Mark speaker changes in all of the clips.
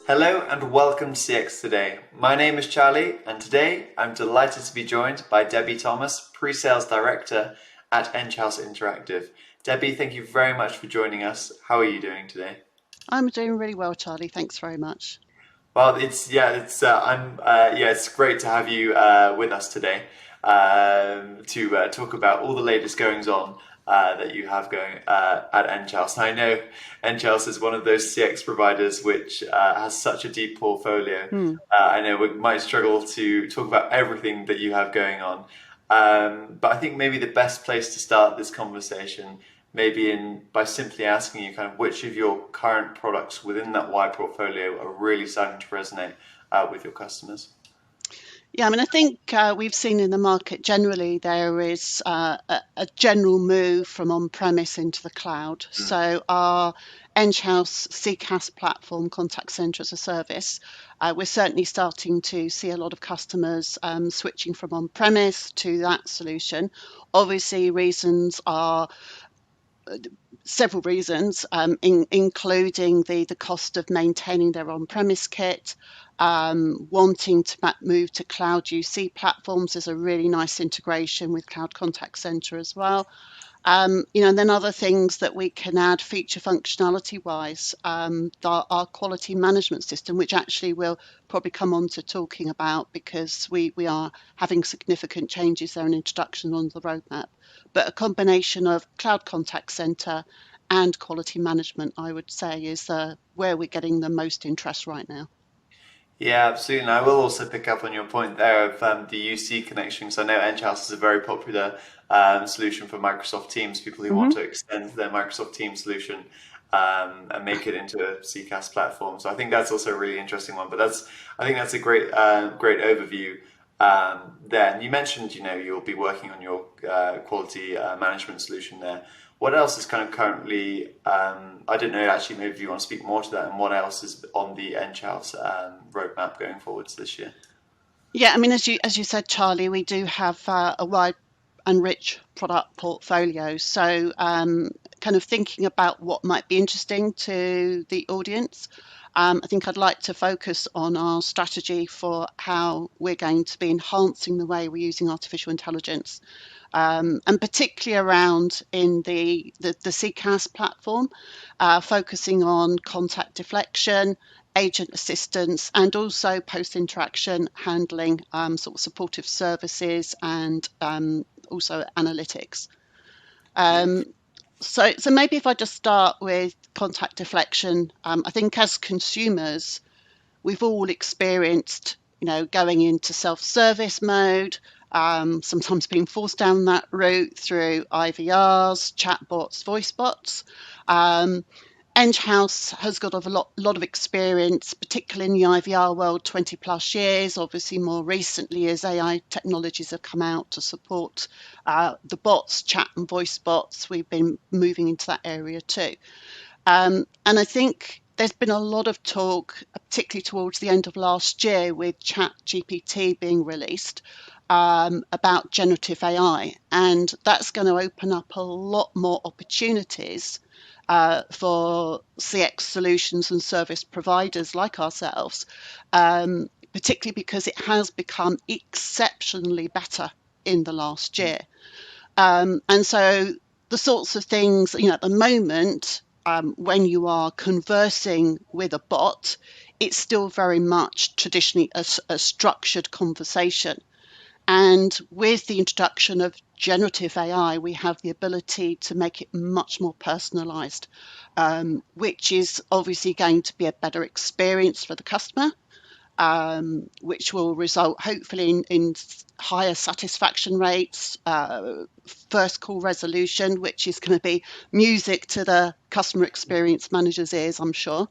Speaker 1: Hello and welcome to CX Today. My name is Charlie, and today I'm delighted to be joined by Debbie Thomas, Pre-Sales Director at Enghouse Interactive. Debbie, thank you very much for joining us. How are you doing today?
Speaker 2: I'm doing really well, Charlie. Thanks very much.
Speaker 1: Well, it's great to have you with us today to talk about all the latest goings on that you have going at Enghouse. I know Enghouse is one of those CX providers which has such a deep portfolio.
Speaker 2: Hmm.
Speaker 1: I know we might struggle to talk about everything that you have going on, but I think maybe the best place to start this conversation maybe in by simply asking you kind of which of your current products within that wide portfolio are really starting to resonate with your customers.
Speaker 2: Yeah, I mean, I think we've seen in the market generally there is a general move from on-premise into the cloud.
Speaker 1: Mm.
Speaker 2: So our Enghouse CCaaS platform, contact center as a service, we're certainly starting to see a lot of customers switching from on-premise to that solution. Obviously, reasons are several reasons, including the cost of maintaining their on-premise kit, wanting to move to cloud UC platforms. Is a really nice integration with Cloud Contact Center as well. And then other things that we can add feature functionality wise, our quality management system, which actually we'll probably come on to talking about because we are having significant changes there and introduction on the roadmap. But a combination of cloud contact center and quality management, I would say, is where we're getting the most interest right now.
Speaker 1: Yeah, absolutely. And I will also pick up on your point there of the UC connection. because I know Enghouse is a very popular solution for Microsoft Teams, people who want
Speaker 2: Hmm.
Speaker 1: to extend their Microsoft Teams solution and make it into a CCaaS platform. So I think that's also a really interesting one. But I think that's a great overview there. And you mentioned, you'll be working on your quality management solution there. What else is kind of currently, I don't know, actually, maybe you want to speak more to that, and what else is on the Enghouse roadmap going forwards this year?
Speaker 2: Yeah, I mean, as you said, Charlie, we do have a wide and rich product portfolio. So, kind of thinking about what might be interesting to the audience, I think I'd like to focus on our strategy for how we're going to be enhancing the way we're using artificial intelligence, and particularly around in the CCaaS platform, focusing on contact deflection, agent assistance, and also post-interaction handling, sort of supportive services and also analytics.
Speaker 1: Yeah.
Speaker 2: Um, so maybe if I just start with contact deflection, I think as consumers, we've all experienced, going into self-service mode, sometimes being forced down that route through IVRs, chatbots, voice bots. Um, Enghouse has got a lot of experience, particularly in the IVR world, 20 plus years. Obviously, more recently, as AI technologies have come out to support the bots, chat and voice bots, we've been moving into that area too. And I think there's been a lot of talk, particularly towards the end of last year, with Chat GPT being released, about generative AI. And that's going to open up a lot more opportunities for CX solutions and service providers like ourselves, particularly because it has become exceptionally better in the last year. And so the sorts of things, at the moment, when you are conversing with a bot, it's still very much traditionally a structured conversation. And with the introduction of generative AI, we have the ability to make it much more personalized, which is obviously going to be a better experience for the customer, which will result hopefully in higher satisfaction rates, first call resolution, which is going to be music to the customer experience manager's ears, I'm sure.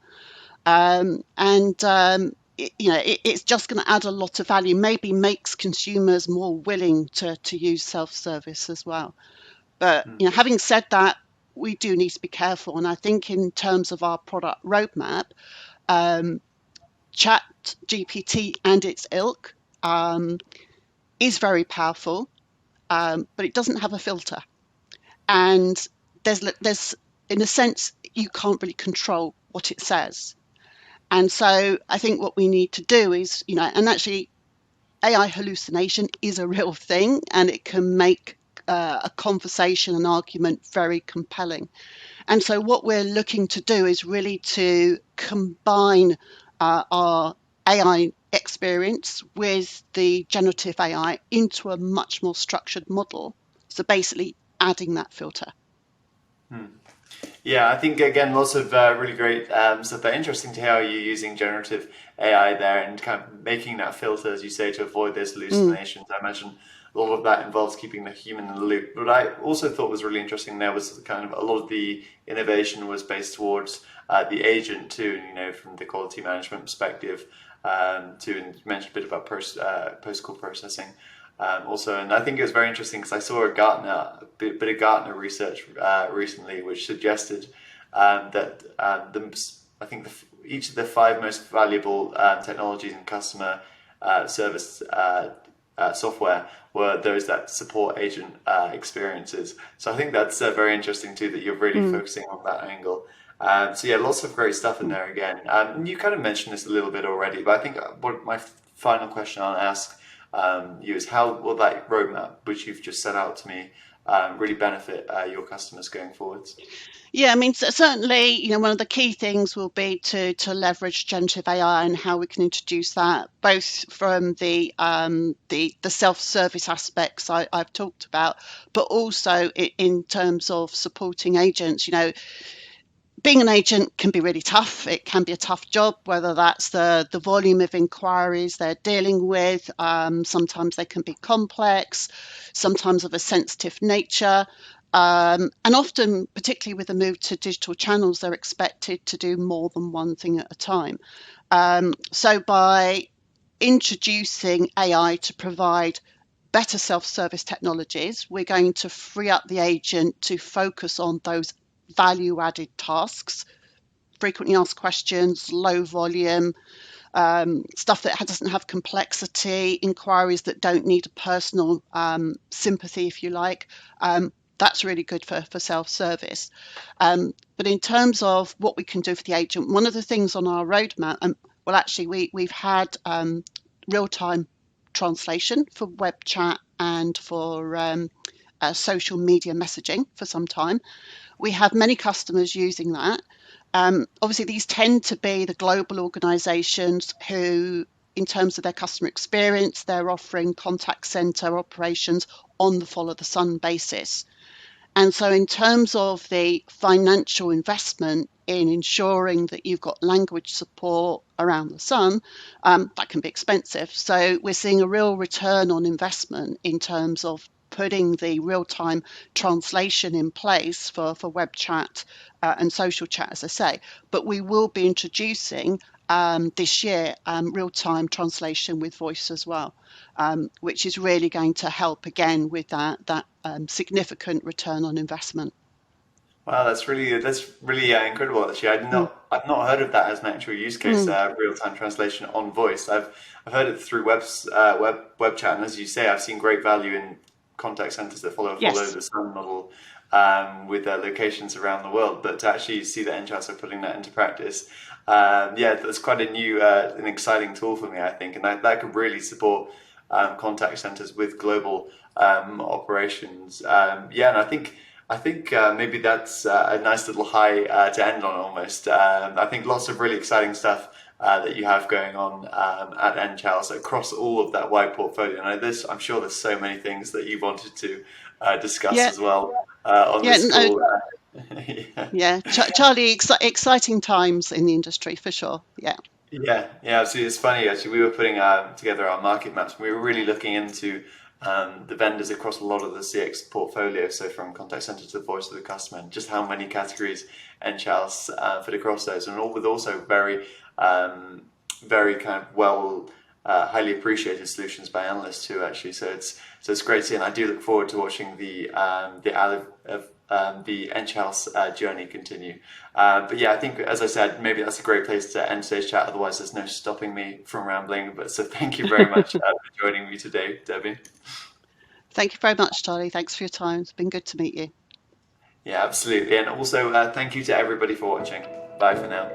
Speaker 2: It's just going to add a lot of value, maybe makes consumers more willing to use self-service as well. But
Speaker 1: Mm.
Speaker 2: having said that, we do need to be careful. And I think in terms of our product roadmap, um, Chat GPT and its ilk is very powerful, but it doesn't have a filter. And there's in a sense, you can't really control what it says. And so I think what we need to do is, and actually AI hallucination is a real thing, and it can make a conversation, an argument very compelling. And so what we're looking to do is really to combine our AI experience with the generative AI into a much more structured model. So basically adding that filter.
Speaker 1: Hmm. Yeah, I think again, lots of really great stuff there. Interesting to hear how you're using generative AI there and kind of making that filter, as you say, to avoid those
Speaker 2: Mm,
Speaker 1: hallucinations. I imagine a lot of that involves keeping the human in the loop. But I also thought was really interesting there was kind of a lot of the innovation was based towards the agent too, from the quality management perspective too. And you mentioned a bit about post-call processing. Also, and I think it was very interesting because I saw a bit of Gartner research recently, which suggested that I think each of the five most valuable technologies in customer service software were those that support agent experiences. So I think that's very interesting too that you're really
Speaker 2: mm,
Speaker 1: focusing on that angle. So yeah, lots of great stuff in
Speaker 2: mm.
Speaker 1: there again. And you kind of mentioned this a little bit already, but I think what my final question I'll ask you is how will that roadmap, which you've just set out to me, really benefit your customers going forwards?
Speaker 2: Yeah, I mean, certainly, one of the key things will be to leverage generative AI and how we can introduce that, both from the self-service aspects I've talked about, but also in terms of supporting agents. Being an agent can be really tough. It can be a tough job, whether that's the volume of inquiries they're dealing with. Sometimes they can be complex, sometimes of a sensitive nature. And often, particularly with the move to digital channels, they're expected to do more than one thing at a time. So by introducing AI to provide better self-service technologies, we're going to free up the agent to focus on those value-added tasks, frequently asked questions, low volume, stuff that doesn't have complexity, inquiries that don't need a personal sympathy, if you like. That's really good for self-service. But in terms of what we can do for the agent, one of the things on our roadmap, well, actually, we've had real-time translation for web chat and for social media messaging for some time. We have many customers using that. Obviously, these tend to be the global organizations who, in terms of their customer experience, they're offering contact center operations on the follow the sun basis. And so, in terms of the financial investment in ensuring that you've got language support around the sun, that can be expensive. So, we're seeing a real return on investment in terms of putting the real time translation in place for web chat and social chat, as I say. But we will be introducing this year real time translation with voice as well, which is really going to help again with that significant return on investment.
Speaker 1: Wow, that's really incredible. Actually,
Speaker 2: Mm,
Speaker 1: I've not heard of that as an actual use case.
Speaker 2: mm,
Speaker 1: Real-time translation on voice. I've heard it through web chat, and as you say, I've seen great value in contact centers that follow
Speaker 2: yes.
Speaker 1: the sun model with their locations around the world. But to actually see that Enghouse are putting that into practice, yeah, that's quite a new, an exciting tool for me, I think, and that could really support contact centers with global operations. Yeah, and I think maybe that's a nice little high to end on almost. I think lots of really exciting stuff that you have going on at Enghouse across all of that wide portfolio. And I'm sure there's so many things that you wanted to discuss
Speaker 2: Yeah.
Speaker 1: as well on
Speaker 2: Yeah.
Speaker 1: this
Speaker 2: No,
Speaker 1: call. Yeah.
Speaker 2: yeah. Charlie, exciting times in the industry for sure. Yeah.
Speaker 1: Yeah, absolutely. It's funny actually. We were putting together our market maps. And we were really looking into the vendors across a lot of the CX portfolio. So from contact center to the voice of the customer, and just how many categories Enghouse fit across those, and all with also very kind of highly appreciated solutions by analysts too. Actually, so it's great to see, and I do look forward to watching the Enghouse journey continue. But yeah, I think, as I said, maybe that's a great place to end today's chat. Otherwise, there's no stopping me from rambling. But so thank you very much for joining me today, Debbie.
Speaker 2: Thank you very much, Charlie. Thanks for your time. It's been good to meet you.
Speaker 1: Yeah, absolutely. And also, thank you to everybody for watching. Bye for now.